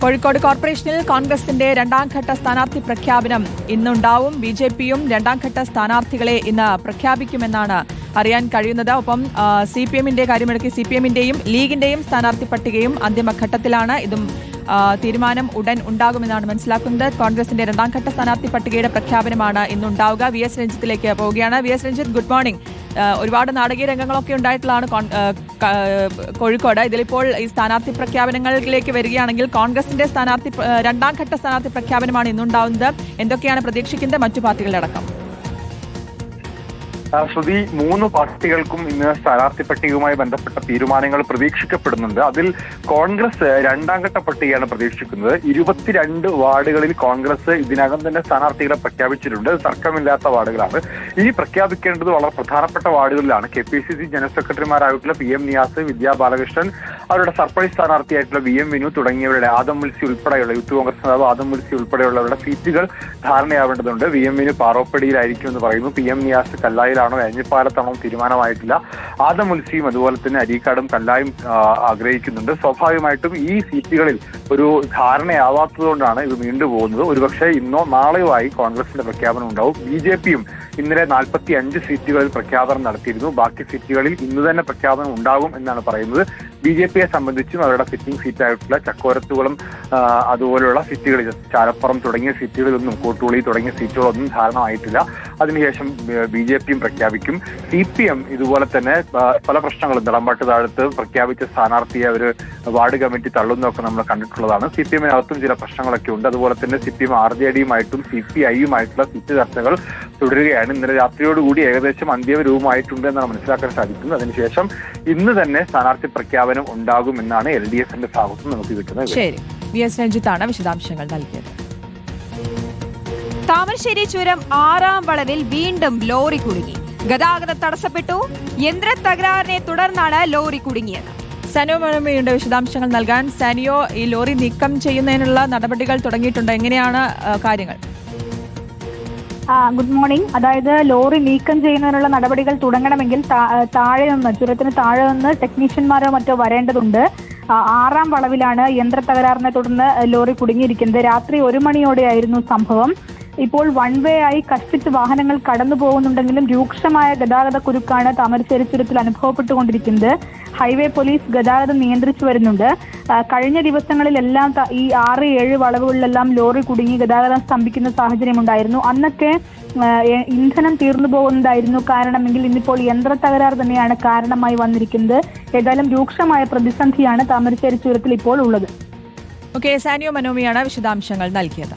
കോഴിക്കോട് കോർപ്പറേഷനിൽ കോൺഗ്രസിന്റെ രണ്ടാംഘട്ട സ്ഥാനാർത്ഥി പ്രഖ്യാപനം ഇന്നുണ്ടാവും. ബിജെപിയും രണ്ടാംഘട്ട സ്ഥാനാർത്ഥികളെ ഇന്ന് പ്രഖ്യാപിക്കുമെന്നാണ് അറിയാൻ കഴിയുന്നത്. ഒപ്പം സിപിഎമ്മിന്റെ കാര്യമെടുക്കി സിപിഎമ്മിന്റെയും ലീഗിന്റെയും സ്ഥാനാർത്ഥി പട്ടികയും അന്തിമഘട്ടത്തിലാണ്. ഇതും തീരുമാനം ഉടൻ ഉണ്ടാകുമെന്നാണ് മനസ്സിലാക്കുന്നത്. കോൺഗ്രസിന്റെ രണ്ടാംഘട്ട സ്ഥാനാർത്ഥി പട്ടികയുടെ പ്രഖ്യാപനമാണ് ഇന്നുണ്ടാവുക. വി എസ് രഞ്ജിത്തിലേക്ക് പോവുകയാണ്. V S Ranjith, good morning. ഒരുപാട് നാടകീയ രംഗങ്ങളൊക്കെ ഉണ്ടായിട്ടുള്ളതാണ് കോഴിക്കോട്. ഇതിലിപ്പോൾ ഈ സ്ഥാനാർത്ഥി പ്രഖ്യാപനങ്ങളിലേക്ക് വരികയാണെങ്കിൽ കോൺഗ്രസിന്റെ രണ്ടാംഘട്ട സ്ഥാനാർത്ഥി പ്രഖ്യാപനമാണ് ഇന്നുണ്ടാവുന്നത്. എന്തൊക്കെയാണ് പ്രതീക്ഷിക്കുന്നത് മറ്റു പാർട്ടികളുടെ അടക്കം? ശ്രുതി, 3 പാർട്ടികൾക്കും ഇന്ന് സ്ഥാനാർത്ഥി പട്ടികയുമായി ബന്ധപ്പെട്ട തീരുമാനങ്ങൾ പ്രതീക്ഷിക്കപ്പെടുന്നുണ്ട്. അതിൽ കോൺഗ്രസ് രണ്ടാംഘട്ട പട്ടികയാണ് പ്രതീക്ഷിക്കുന്നത്. 22 വാർഡുകളിൽ കോൺഗ്രസ് ഇതിനകം തന്നെ സ്ഥാനാർത്ഥികളെ പ്രഖ്യാപിച്ചിട്ടുണ്ട്. തർക്കമില്ലാത്ത വാർഡുകളാണ്. ഇനി പ്രഖ്യാപിക്കേണ്ടത് വളരെ പ്രധാനപ്പെട്ട വാർഡുകളിലാണ്. KPCC ജനറൽ സെക്രട്ടറിമാരായിട്ടുള്ള PM നിയാസ്, വിദ്യാ ബാലകൃഷ്ണൻ, അവരുടെ സർപ്രൈസ് സ്ഥാനാർത്ഥിയായിട്ടുള്ള VM വിനു തുടങ്ങിയവരുടെ, ആദം മുൽസി ഉൾപ്പെടെയുള്ള യൂത്ത് കോൺഗ്രസ് നേതാവ് ആദം മുൽസി ഉൾപ്പെടെയുള്ളവരുടെ സീറ്റുകൾ ധാരണയാവേണ്ടതുണ്ട്. VM വിനു പാറോപ്പടിയിലായിരിക്കും എന്ന് പറയുന്നു. PM നിയാസ് കല്ലായിലാണോ എഞ്ഞിപ്പാലത്താണോ തീരുമാനമായിട്ടില്ല. ആദം മുൽസിയും അതുപോലെ തന്നെ അരീക്കാടും കല്ലായും ആഗ്രഹിക്കുന്നുണ്ട്. സ്വാഭാവികമായിട്ടും ഈ സീറ്റുകളിൽ ഒരു ധാരണയാവാത്തതുകൊണ്ടാണ് ഇത് നീണ്ടുപോകുന്നത്. ഒരുപക്ഷെ ഇന്നോ നാളെയോ ആയി കോൺഗ്രസിന്റെ പ്രഖ്യാപനം ഉണ്ടാവും. BJPയും ഇന്നലെ 45 സീറ്റുകളിൽ പ്രഖ്യാപനം നടത്തിയിരുന്നു. ബാക്കി സീറ്റുകളിൽ ഇന്ന് തന്നെ പ്രഖ്യാപനം ഉണ്ടാകും എന്നാണ് പറയുന്നത്. BJPയെ സംബന്ധിച്ചും അവരുടെ സിറ്റിംഗ് സീറ്റായിട്ടുള്ള ചക്കോരത്തുകുളം അതുപോലെയുള്ള സീറ്റുകളിൽ, ചാലപ്പുറം തുടങ്ങിയ സീറ്റുകളിലൊന്നും, കോട്ടുകുളി തുടങ്ങിയ സീറ്റുകളൊന്നും ധാരണമായിട്ടില്ല. അതിനുശേഷം BJPയും പ്രഖ്യാപിക്കും. CPM ഇതുപോലെ തന്നെ പല പ്രശ്നങ്ങളും, തളമ്പാട്ട് താഴത്ത് പ്രഖ്യാപിച്ച സ്ഥാനാർത്ഥിയെ ഒരു വാർഡ് കമ്മിറ്റി തള്ളുന്നതൊക്കെ നമ്മൾ കണ്ടിട്ടുള്ളതാണ്. CPMനകത്തും ചില പ്രശ്നങ്ങളൊക്കെ ഉണ്ട്. അതുപോലെ തന്നെ CPM RJDയുമായിട്ടും CPIയുമായിട്ടുള്ള സീറ്റ് ചർച്ചകൾ തുടരുകയാണ്. ഇന്നലെ രാത്രിയോടുകൂടി ഏകദേശം അന്തിമരൂപമായിട്ടുണ്ട് എന്നാണ് മനസ്സിലാക്കാൻ സാധിക്കുന്നത്. അതിനുശേഷം ഇന്ന് തന്നെ സ്ഥാനാർത്ഥി പ്രഖ്യാപനം ഉണ്ടാകും എന്നാണ് LDFന്റെ ഭാഗത്തും നമുക്ക് കിട്ടുന്നത്. ശരി, വി എസ് രഞ്ജിത്താണ് വിശദാംശങ്ങൾ നൽകിയത്. താമരശ്ശേരി ചുരം 6ാം വളവിൽ വീണ്ടും ലോറി കുടുങ്ങി. ഗതാഗതം തടസ്സപ്പെട്ടു. യന്ത്ര തകരാറിനെ തുടർന്നാണ് ലോറി കുടുങ്ങിയത്. സനിയോ മനോമയുണ്ട് വിശദാംശങ്ങൾ നൽകാൻ. സനിയോ, ഈ ലോറി നീക്കം ചെയ്യുന്നതിനുള്ള നടപടികൾ തുടങ്ങിയിട്ടുണ്ട്. എങ്ങനെയാണ് കാര്യങ്ങൾ? Good morning. അതായത് ലോറി നീക്കം ചെയ്യുന്നതിനുള്ള നടപടികൾ തുടങ്ങണമെങ്കിൽ താഴെ നിന്ന്, ചുരത്തിന് താഴെ നിന്ന് ടെക്നീഷ്യന്മാരോ മറ്റോ വരേണ്ടതുണ്ട്. 6ാം വളവിലാണ് യന്ത്ര തകരാറിനെ തുടർന്ന് ലോറി കുടുങ്ങിയിരിക്കുന്നത്. രാത്രി 1 മണിയോടെയായിരുന്നു സംഭവം. ഇപ്പോൾ വൺ വേ ആയി കഷ്ടിച്ച് വാഹനങ്ങൾ കടന്നു പോകുന്നുണ്ടെങ്കിലും രൂക്ഷമായ ഗതാഗത കുരുക്കാണ് താമരശ്ശേരി ചുരത്തിൽ അനുഭവപ്പെട്ടുകൊണ്ടിരിക്കുന്നത്. ഹൈവേ പോലീസ് ഗതാഗതം നിയന്ത്രിച്ചു വരുന്നുണ്ട്. കഴിഞ്ഞ ദിവസങ്ങളിലെല്ലാം ഈ 6, 7 വളവുകളിലെല്ലാം ലോറി കുടുങ്ങി ഗതാഗതം സ്തംഭിക്കുന്ന സാഹചര്യമുണ്ടായിരുന്നു. അന്നൊക്കെ ഇന്ധനം തീർന്നു പോകുന്നതായിരുന്നു കാരണമെങ്കിൽ ഇന്നിപ്പോൾ യന്ത്ര തകരാർ തന്നെയാണ് കാരണമായി വന്നിരിക്കുന്നത്. ഏതായാലും രൂക്ഷമായ പ്രതിസന്ധിയാണ് താമരശ്ശേരി ചുരത്തിൽ ഇപ്പോൾ ഉള്ളത്. ഓക്കെ, സാനിയോ മനോമിയാണ് വിശദാംശങ്ങൾ നൽകിയത്.